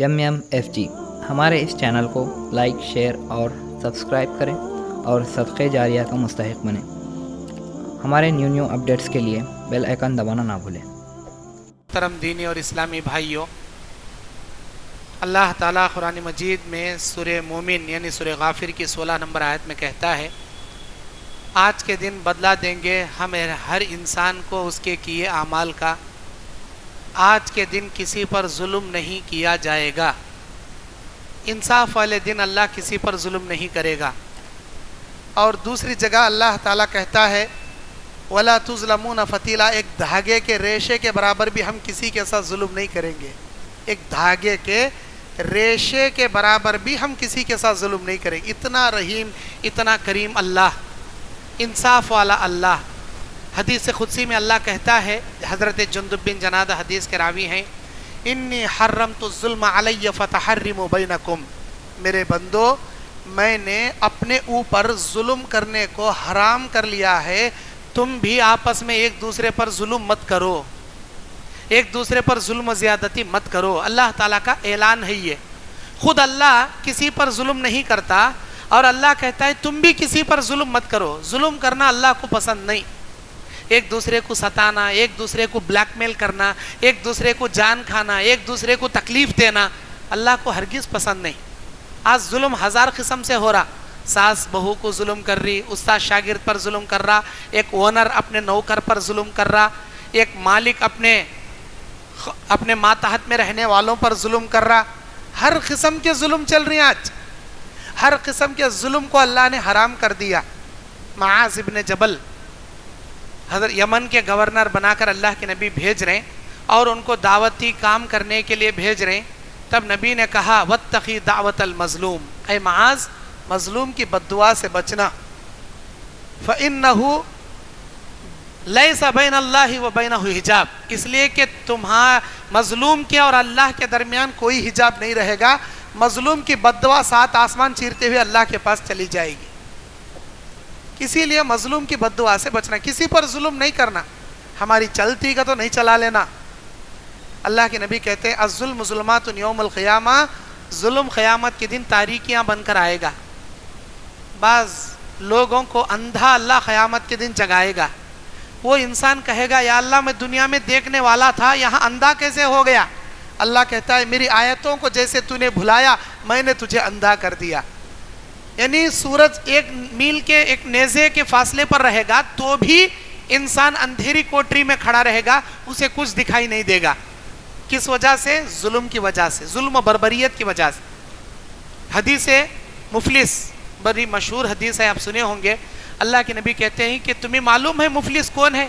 MMFG ہمارے اس channel کو like, share اور سبسکرائب کریں اور صدقے جاریہ کا مستحق بنیں۔ ہمارے نیو اپڈیٹس کے لیے بیل آئیکن دبانا نہ بھولیں۔ محترم دینی اور اسلامی بھائیوں، اللہ تعالیٰ قرآن مجید میں سورہ مومن یعنی سورہ غافر کی 16 نمبر آیت میں کہتا ہے، آج کے دن بدلہ دیں گے ہم ہر انسان کو اس کے کیے اعمال کا، آج کے دن کسی پر ظلم نہیں کیا جائے گا۔ انصاف والے دن اللہ کسی پر ظلم نہیں کرے گا۔ اور دوسری جگہ اللہ تعالیٰ کہتا ہے وَلَا تُظْلَمُونَ فَتِيلًا، ایک دھاگے کے ریشے کے برابر بھی ہم کسی کے ساتھ ظلم نہیں کریں گے۔ ایک دھاگے کے ریشے کے برابر بھی ہم کسی کے ساتھ ظلم نہیں کریں گے۔ اتنا رحیم، اتنا کریم اللہ، انصاف والا اللہ۔ حدیث قدسی میں اللہ کہتا ہے، حضرت جندب بن جنادہ حدیث کے راوی ہیں، انی حرمت الظلم علی فتحرموا بینکم، میرے بندو میں نے اپنے اوپر ظلم کرنے کو حرام کر لیا ہے، تم بھی آپس میں ایک دوسرے پر ظلم مت کرو، ایک دوسرے پر ظلم و زیادتی مت کرو۔ اللہ تعالیٰ کا اعلان ہے یہ۔ خود اللہ کسی پر ظلم نہیں کرتا اور اللہ کہتا ہے تم بھی کسی پر ظلم مت کرو۔ ظلم کرنا اللہ کو پسند نہیں۔ ایک دوسرے کو ستانا، ایک دوسرے کو بلیک میل کرنا، ایک دوسرے کو جان کھانا، ایک دوسرے کو تکلیف دینا اللہ کو ہرگز پسند نہیں۔ آج ظلم ہزار قسم سے ہو رہا، ساس بہو کو ظلم کر رہی، استاد شاگرد پر ظلم کر رہا، ایک اونر اپنے نوکر پر ظلم کر رہا، ایک مالک اپنے ماتحت میں رہنے والوں پر ظلم کر رہا۔ ہر قسم کے ظلم چل رہی ہیں آج، ہر قسم کے ظلم کو اللہ نے حرام کر دیا۔ معاذ ابن جبل حضرت یمن کے گورنر بنا کر اللہ کے نبی بھیج رہے ہیں اور ان کو دعوتی کام کرنے کے لیے بھیج رہے ہیں، تب نبی نے کہا واتقی دعوت المظلوم، اے معاذ مظلوم کی بد دعا سے بچنا، فإنہ لیس بین اللہ و بینہ حجاب، اس لیے کہ مظلوم کے اور اللہ کے درمیان کوئی حجاب نہیں رہے گا۔ مظلوم کی بد دعا 7 آسمان چیرتے ہوئے اللہ کے پاس چلی جائے گی۔ اسی لیے مظلوم کی بد دعا سے بچنا، کسی پر ظلم نہیں کرنا، ہماری چلتی کا تو نہیں چلا لینا۔ اللہ کے نبی کہتے ہیں الظلم ظلمات یوم القیامہ، ظلم قیامت کے دن تاریکیاں بن کر آئے گا۔ بعض لوگوں کو اندھا اللہ قیامت کے دن جگائے گا۔ وہ انسان کہے گا یا اللہ میں دنیا میں دیکھنے والا تھا، یہاں اندھا کیسے ہو گیا؟ اللہ کہتا ہے میری آیتوں کو جیسے تو نے بھلایا میں نے تجھے اندھا کر دیا۔ یعنی سورج 1 میل کے ایک نیزے کے فاصلے پر رہے گا تو بھی انسان اندھیری کوٹری میں کھڑا رہے گا، اسے کچھ دکھائی نہیں دے گا۔ کس وجہ سے؟ ظلم کی وجہ سے، ظلم و بربریت کی وجہ سے۔ حدیث مفلس بڑی مشہور حدیث ہے، آپ سنے ہوں گے۔ اللہ کے نبی کہتے ہیں کہ تمہیں معلوم ہے مفلس کون ہے؟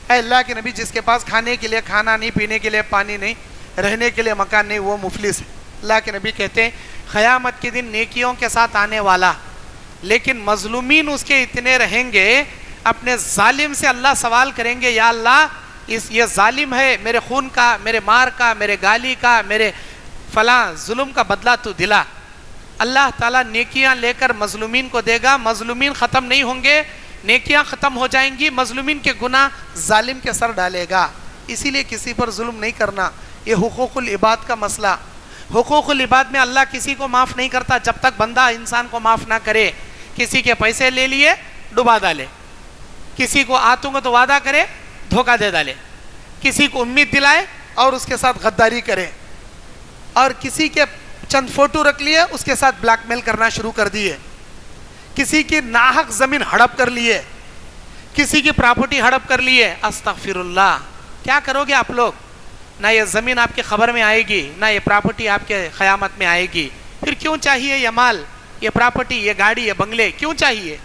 اے اللہ کے نبی جس کے پاس کھانے کے لیے کھانا نہیں، پینے کے لیے پانی نہیں، رہنے کے لیے مکان نہیں، وہ مفلس ہے۔ اللہ کے نبی کہتے ہیں قیامت کے دن نیکیوں کے ساتھ آنے والا، لیکن مظلومین اس کے اتنے رہیں گے، اپنے ظالم سے اللہ سوال کریں گے یا اللہ یہ ظالم ہے، میرے خون کا، میرے مار کا، میرے گالی کا، میرے فلاں ظلم کا بدلہ تو دلا۔ اللہ تعالیٰ نیکیاں لے کر مظلومین کو دے گا، مظلومین ختم نہیں ہوں گے، نیکیاں ختم ہو جائیں گی، مظلومین کے گناہ ظالم کے سر ڈالے گا۔ اسی لیے کسی پر ظلم نہیں کرنا، یہ حقوق العباد کا مسئلہ۔ حقوق العباد میں اللہ کسی کو معاف نہیں کرتا جب تک بندہ انسان کو معاف نہ کرے۔ کسی کے پیسے لے لیے ڈبا ڈالے، کسی کو آتوں گا تو وعدہ کرے دھوکہ دے ڈالے، کسی کو امید دلائے اور اس کے ساتھ غداری کرے، اور کسی کے چند فوٹو رکھ لیے اس کے ساتھ بلیک میل کرنا شروع کر دیے، کسی کی ناحق زمین ہڑپ کر لیے، کسی کی پراپرٹی ہڑپ کر لیے۔ استغفر اللہ، کیا کرو گے آپ لوگ؟ نہ یہ زمین آپ کی خبر میں آئے گی، نہ یہ پراپرٹی آپ کے قیامت میں آئے گی۔ پھر کیوں چاہیے یہ مال، یہ پراپرٹی، یہ گاڑی، یہ بنگلے کیوں چاہیے؟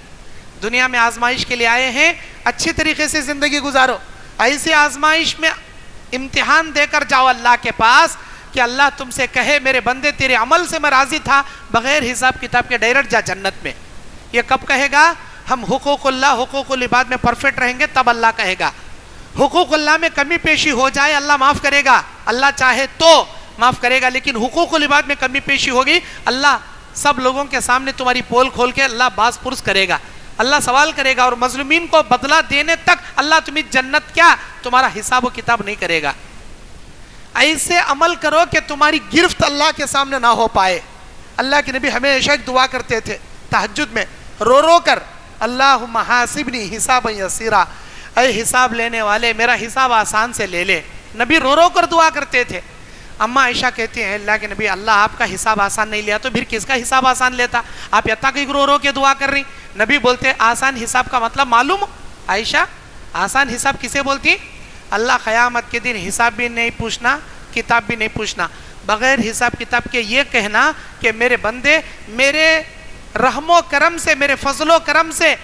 دنیا میں آزمائش کے لیے آئے ہیں، اچھی طریقے سے زندگی گزارو۔ ایسی آزمائش میں امتحان دے کر جاؤ اللہ کے پاس کہ اللہ تم سے کہے میرے بندے تیرے عمل سے میں راضی تھا، بغیر حساب کتاب کے ڈائریکٹ جا جنت میں۔ یہ کب کہے گا؟ ہم حقوق اللہ، حقوق العباد میں پرفیکٹ رہیں گے، تب اللہ کہے گا۔ حقوق اللہ میں کمی پیشی ہو جائے اللہ معاف کرے گا، اللہ چاہے تو معاف کرے گا، لیکن حقوق العباد میں کمی پیشی ہوگی اللہ سب لوگوں کے سامنے تمہاری پول کھول کے اللہ باز پرس کرے گا، اللہ سوال کرے گا، اور مظلومین کو بدلہ دینے تک اللہ تمہیں جنت کیا تمہارا حساب و کتاب نہیں کرے گا۔ ایسے عمل کرو کہ تمہاری گرفت اللہ کے سامنے نہ ہو پائے. اللہ کے نبی ہمیشہ ایک دعا کرتے تھے تہجد میں رو رو کر, اللہم حاسبنی حسابا یسیرا, اے حساب لینے والے میرا حساب آسان سے لے لے. نبی رو رو کر دعا کرتے تھے. اماں عائشہ کہتی ہیں اللہ کے نبی اللہ آپ کا حساب آسان نہیں لیا تو پھر کس کا حساب آسان لیتا, آپ یتا کہ رو رو کے دعا کر رہی. نبی بولتے آسان حساب کا مطلب معلوم ہو عائشہ؟ آسان حساب کسے بولتی؟ اللہ قیامت کے دن حساب بھی نہیں پوچھنا, کتاب بھی نہیں پوچھنا, بغیر حساب کتاب کے یہ کہنا کہ میرے بندے میرے رحم و کرم سے, میرے فضل و کرم سے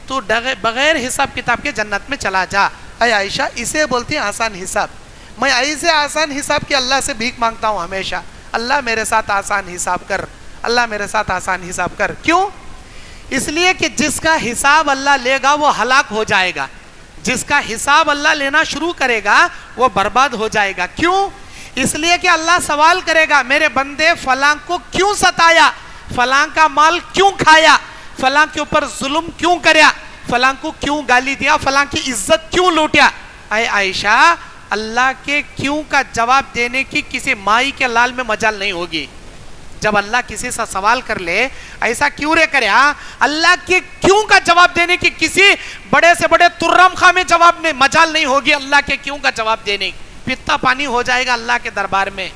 تو بغیر حساب کتاب کے جنت میں چلا جا. اے عائشہ اسے بولتی ہیں آسان حساب. میں ایسے آسان حساب کے اللہ سے بھیک مانگتا ہوں ہمیشہ, اللہ میرے ساتھ آسان حساب کر, اللہ میرے ساتھ آسان حساب کر. کیوں؟ اس لیے کہ جس کا حساب اللہ لے گا وہ ہلاک ہو جائے گا, جس کا حساب اللہ لینا شروع کرے گا وہ برباد ہو جائے گا. کیوں؟ اس لیے کہ اللہ سوال کرے گا میرے بندے فلاں کو کیوں ستایا, فلاں کا مال کیوں کھایا, فلاں کے اوپر ظلم کیوں کریا, فلاں کو کیوں گالی دیا, فلاں کی عزت کیوں لوٹیا. اے عائشہ اللہ کے کیوں کا جواب دینے کی کسی مائی کے لال میں مجال نہیں ہوگی. جب اللہ کسی سے سوال کر لے ایسا کیوں رے کرے, اللہ کے کیوں کا جواب دینے کی کسی بڑے سے بڑے ترم خواہ میں جواب نہیں مجال نہیں ہوگی اللہ کے کیوں کا جواب دینے کی. پتا پانی ہو جائے گا اللہ کے دربار میں.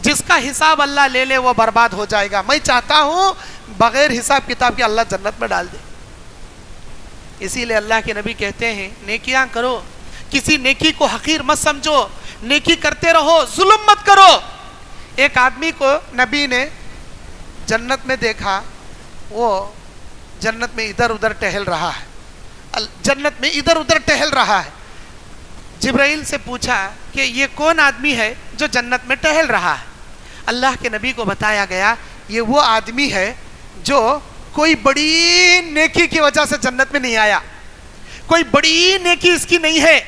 جس کا حساب اللہ لے لے وہ برباد ہو جائے گا. میں چاہتا ہوں بغیر حساب کتاب کے اللہ جنت میں ڈال دے. اسی لیے اللہ کے نبی کہتے ہیں نیکیاں کرو, کسی نیکی کو حقیر مت سمجھو, نیکی کرتے رہو, ظلم مت کرو. ایک آدمی کو نبی نے جنت میں دیکھا, وہ جنت میں ادھر ادھر ٹہل رہا ہے, جنت میں ادھر ادھر ٹہل رہا ہے. جبرائیل سے پوچھا کہ یہ کون آدمی ہے جو جنت میں ٹہل رہا ہے؟ اللہ کے نبی کو بتایا گیا یہ وہ آدمی ہے جو کوئی بڑی نیکی کی وجہ سے جنت میں نہیں آیا, کوئی بڑی نیکی اس کی نہیں ہے.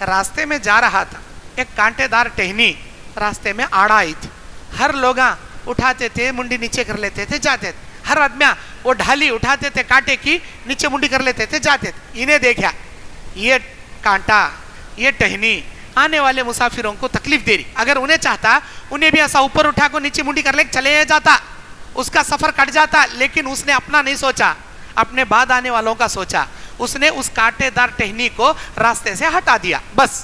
راستے میں جا رہا تھا, ایک کانٹے دار ٹہنی راستے میں آڑا آئی تھی. ہر لوگ اٹھاتے تھے, منڈی نیچے کر لیتے تھے, جاتے تھے. ہر آدمی وہ ڈھالی اٹھاتے تھے کانٹے کی, نیچے منڈی کر لیتے تھے, جاتے تھے. انہیں دیکھا یہ کانٹا, یہ ٹہنی آنے والے مسافروں کو تکلیف دے رہی. اگر انہیں چاہتا انہیں بھی ایسا اوپر اٹھا کو نیچے منڈی کر لے چلے جاتا, اس کا سفر کٹ جاتا. لیکن اس نے اپنا نہیں سوچا, اپنے بعد آنے والوں کا سوچا. اس نے اس کانٹے دار ٹہنی کو راستے سے ہٹا دیا. بس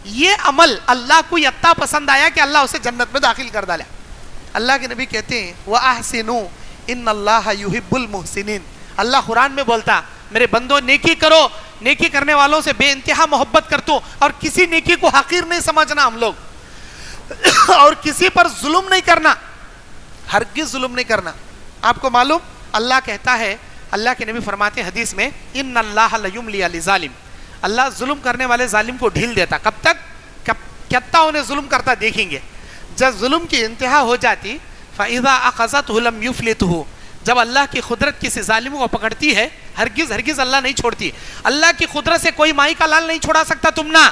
یہ عمل اللہ کو اتنا پسند آیا کہ اللہ اسے جنت میں داخل کر ڈالا. اللہ کے نبی کہتے ہیں وَأَحْسِنُوا إِنَّ اللَّهَ يُحِبُّ الْمُحْسِنِينَ. اللہ قرآن میں بولتا میرے بندو نیکی کرو, نیکی کرنے والوں سے بے انتہا محبت کرتا ہوں, اور کسی نیکی کو حقیر نہیں سمجھنا ہم لوگ, اور کسی پر ظلم نہیں کرنا, ہرگز ظلم نہیں کرنا. آپ کو معلوم اللہ کہتا ہے, اللہ کے نبی فرماتے ہیں حدیث میں ان اللہ لیملی للظالم, اللہ ظلم کرنے والے ظالم کو ڈھیل دیتا. کب تک؟ کتنا انہیں ظلم کرتا دیکھیں گے. جب ظلم کی انتہا ہو جاتی فَإِذَا أَخَذَتْهُ لَمْ يُفْلِتْهُ, جب اللہ کی قدرت کسی ظالم کو پکڑتی ہے ہرگز اللہ نہیں چھوڑتی. اللہ کی قدرت سے کوئی مائی کا لال نہیں چھوڑا سکتا تم نا.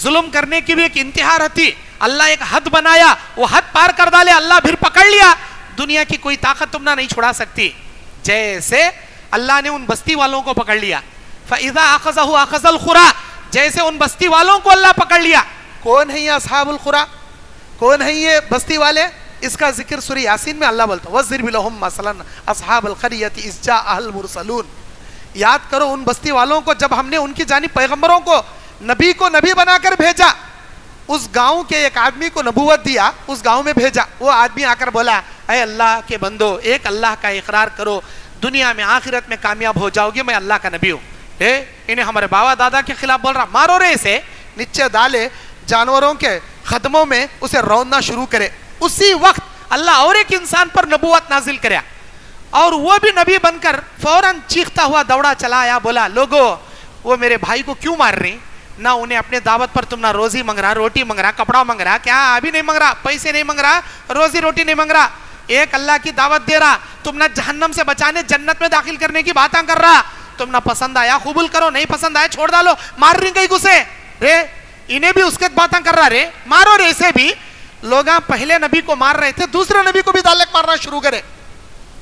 ظلم کرنے کی بھی ایک انتہا رہتی, اللہ ایک حد بنایا, وہ حد پار کر ڈالے, اللہ پھر پکڑ لیا. دنیا کی کوئی طاقت تم نا نہیں چھوڑا سکتی. جیسے اللہ نے ان بستی والوں کو پکڑ لیا, فَإِذَا أَخَذَهُ أَخَذَ الْقُرَى, جیسے ان بستی والوں کو اللہ پکڑ لیا. کون ہے یہ اصحاب القرى, کون ہے یہ بستی والے؟ اس کا ذکر سورہ یاسین میں اللہ بولتا وَاضْرِبْ لَهُمْ مَثَلًا أَصْحَابَ الْقَرْيَةِ إِذْ جَاءَهَا الْمُرْسَلُونَ. یاد کرو ان بستی والوں کو جب ہم نے ان کی جانب پیغمبروں کو نبی بنا کر بھیجا. اس گاؤں کے ایک آدمی کو نبوت دیا, اس گاؤں میں بھیجا. وہ آدمی آ کر بولا اے اللہ کے بندو ایک اللہ کا اقرار کرو, دنیا میں آخرت میں کامیاب ہو جاؤ گے, میں اللہ کا نبی ہوں. انہیں ہمارے بابا دادا کے خلاف بول رہا, مارو رے اسے. نیچے ڈالے, جانوروں کے خدموں میں اسے روننا شروع کرے. اسی وقت اللہ اور ایک انسان پر نبوت نازل کریا, اور وہ بھی نبی بن کر فوراً چیختا ہوا دوڑا چلا آیا, بولا لوگو وہ میرے بھائی کو کیوں مار رہی؟ نہ انہیں اپنے دعوت پر تم نہ روزی منگ رہا, روٹی منگ رہا, کپڑا منگ رہا, کیا ابھی نہیں منگ رہا, پیسے نہیں منگ رہا, روزی روٹی نہیں منگ رہا, ایک اللہ کی دعوت دے رہا. تم نہ جہنم سے بچانے جنت میں داخل کرنے کی باتیں کر رہا. تم نہ پسند آیا قبول کرو, نہیں پسند آیا چھوڑ ڈالو. مار رہی گئی گسے رے, انہیں بھی اس کے باتیں کر رہا رے, مارو رے اسے بھی. لوگ پہلے نبی کو مار رہے تھے, دوسرے نبی کو بھی دالک مارنا شروع کرے.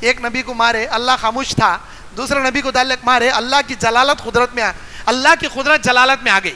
ایک نبی کو مارے, اللہ خاموش تھا. دوسرے نبی کو دالک مارے, اللہ کی جلالت قدرت میں اللہ کی قدرت جلالت میں آ گئی.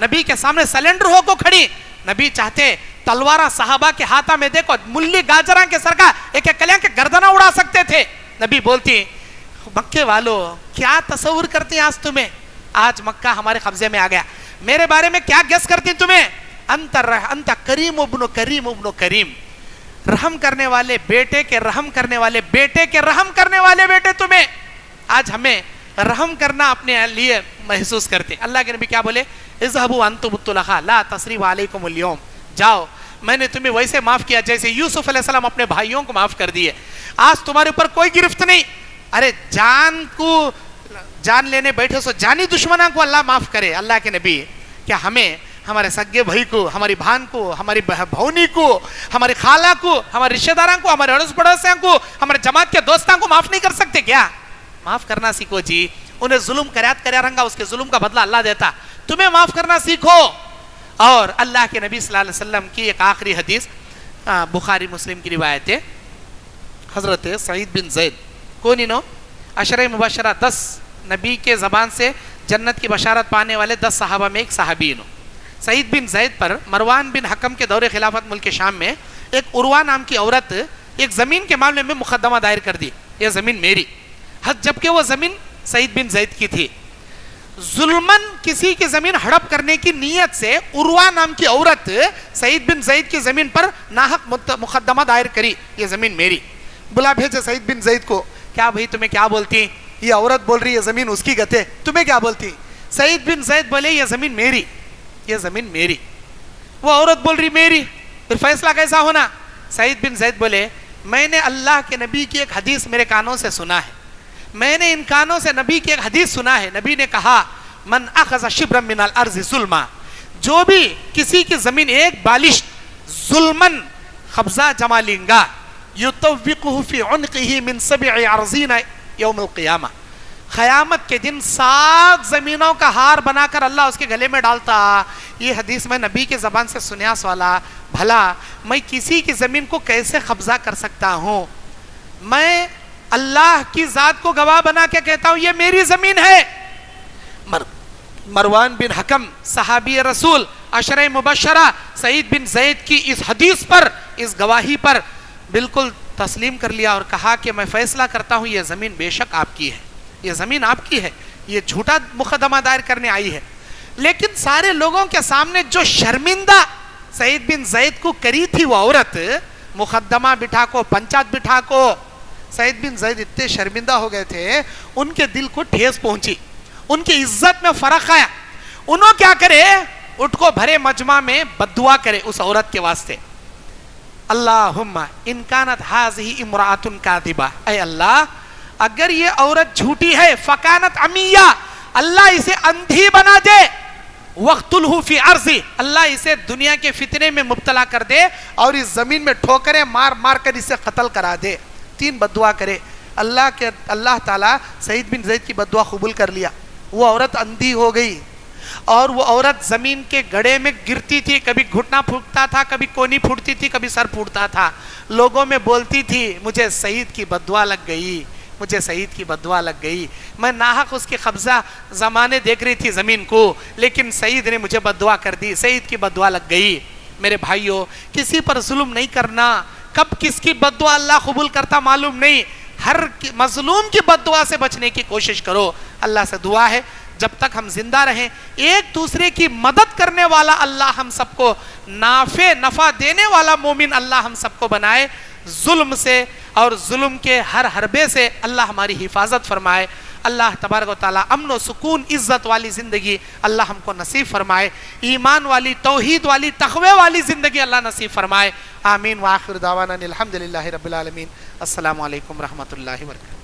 نبی کے سامنے سلنڈر ہو کو کھڑی. نبی چاہتے تلوارہ صحابہ کے ہاتھا میں دیکھو ملی گاجراں کے سر کا ایک ایک کلیاں کے گردنہ اڑا سکتے تھے. نبی بولتی مکے والو کیا تصور کرتی آج تمہیں, آج مکہ ہمارے قبضے میں آ گیا, میرے بارے میں کیا گیس کرتی تمہیں, انت کریم ابن کریم ابن کریم, رحم کرنے والے بیٹے کے رحم کرنے والے بیٹے کے رحم کرنے والے بیٹے تمہیں. آج ہمیں رحم کرنا اپنے لیے محسوس کرتے. اللہ کے نبی کیا بولے, اذهبوا انتم الطلقاء لا تثریب علیکم اليوم, جاؤ میں نے تمہیں ویسے معاف کیا جیسے یوسف علیہ السلام اپنے بھائیوں کو معاف کر دیے. آج تمہارے اوپر کوئی گرفت نہیں. ارے جان لینے بیٹھے سو جانی دشمنوں کو اللہ معاف کرے. اللہ کے نبی کیا ہمیں ہمارے سگے بھائی کو, ہماری بہن کو, ہماری بھونی کو, ہماری خالہ کو, ہمارے رشتہ داروں کو, ہمارے اڑوس پڑوسیوں کو, ہمارے جماعت کے دوستوں کو معاف نہیں کر سکتے کیا؟ معاف کرنا سیکھو جی. انہیں ظلم کریا رنگا, اس کے ظلم کا بدلہ اللہ دیتا. تمہیں معاف کرنا سیکھو. اور اللہ کے نبی صلی اللہ علیہ وسلم کی ایک آخری حدیث بخاری مسلم کی روایت ہے. حضرت سعید بن زید کون انہوں, عشرہ مبشرہ 10 نبی کے زبان سے جنت کی بشارت پانے والے 10 صحابہ میں ایک صحابی انہوں. سعید بن زید پر مروان بن حکم کے دور خلافت ملک شام میں ایک عروہ نام کی عورت ایک زمین کے معاملے میں مقدمہ دائر کر دی, یہ زمین میری, جبکہ وہ زمین سعید بن زید کی تھی. ظلمن کسی کی زمین ہڑپ کرنے کی نیت سے عروہ نام کی عورت سعید بن زید کی زمین پر ناحق مقدمہ دائر کری, یہ زمین میری. بلا بھیجے سعید بن زید کو, کیا بھائی تمہیں کیا بولتی, یہ عورت بول رہی ہے زمین اس کی گتے, تمہیں کیا بولتی؟ سعید بن زید بولے یہ زمین میری, یہ زمین میری. وہ عورت بول رہی میری, پھر فیصلہ کیسا ہونا؟ سعید بن زید بولے میں نے اللہ کے نبی کی ایک حدیث میرے کانوں سے سنا ہے, میں نے ان کانوں سے نبی کی ایک حدیث سنا ہے. نبی نے کہا من اخذ شبرا من الارض ظلما, جو بھی کسی کی زمین ایک بالش ظلمن قبضہ جما لیں گا, یطوقہ فی عنقہ من 7 ارضین یوم القیامہ, قیامت کے دن 7 زمینوں کا ہار بنا کر اللہ اس کے گلے میں ڈالتا. یہ حدیث میں نبی کے زبان سے سنیا سوالا, بھلا میں کسی کی زمین کو کیسے قبضہ کر سکتا ہوں؟ میں اللہ کی ذات کو گواہ بنا کے کہتا ہوں یہ میری زمین ہے. مروان بن حکم صحابی رسول عشرہ مبشرہ سعید بن زید کی اس حدیث پر, اس گواہی پر بالکل تسلیم کر لیا اور کہا کہ میں فیصلہ کرتا ہوں یہ زمین بے شک آپ کی ہے, یہ زمین آپ کی ہے. یہ جھوٹا مقدمہ دائر کرنے آئی ہے, لیکن سارے لوگوں کے سامنے جو شرمندہ سعید بن زید کو کری تھی وہ عورت, مقدمہ بٹھا کو, پنچایت بٹھا کو, سعید بن زید اتنے شرمندہ ہو گئے تھے, ان کے دل کو ٹھیس پہنچی, ان کی عزت میں فرق آیا. انہوں کیا کرے, اٹھ کو بھرے مجمع میں بددعا کرے اس عورت کے واسطے, اللہم ان کانت ہذہ امرأۃ کاذبہ, اے اللہ اگر یہ عورت جھوٹی ہے, فکانت عمیہ, اللہ اسے اندھی بنا دے, وقتلہ فی ارضی, اللہ اسے دنیا کے فتنے میں مبتلا کر دے اور اس زمین میں ٹھوکریں مار مار کر اسے قتل کرا دے. 3 بددعا کرے. اللہ تعالیٰ سعید بن زید کی بددعا قبول کر لیا. وہ عورت اندھی ہو گئی اور وہ عورت زمین کے گڑھے میں گرتی تھی, کبھی گھٹنا پھوٹتا تھا, کبھی کونی پھوٹتی تھی, کبھی سر پھوٹتا تھا. لوگوں میں بولتی تھی مجھے سعید کی بددعا لگ گئی, مجھے سعید کی بددعا لگ گئی, میں ناحق اس کی قبضہ زمانے دیکھ رہی تھی زمین کو, لیکن سعید نے مجھے بددعا کر دی, سعید کی بددعا لگ گئی. میرے بھائیوں, کسی پر ظلم نہیں کرنا, کب کس کی بددعا اللہ قبول کرتا معلوم نہیں. ہر مظلوم کی بددعا سے بچنے کی کوشش کرو. اللہ سے دعا ہے جب تک ہم زندہ رہیں ایک دوسرے کی مدد کرنے والا اللہ ہم سب کو, نفع دینے والا مومن اللہ ہم سب کو بنائے. ظلم سے اور ظلم کے ہر حربے سے اللہ ہماری حفاظت فرمائے. اللہ تبارک و تعالیٰ امن و سکون عزت والی زندگی اللہ ہم کو نصیب فرمائے, ایمان والی توحید والی تقوی والی زندگی اللہ نصیب فرمائے. آمین. وآخر دعوانا الحمدللہ رب العالمین. السلام علیکم ورحمۃ اللہ وبرکاتہ.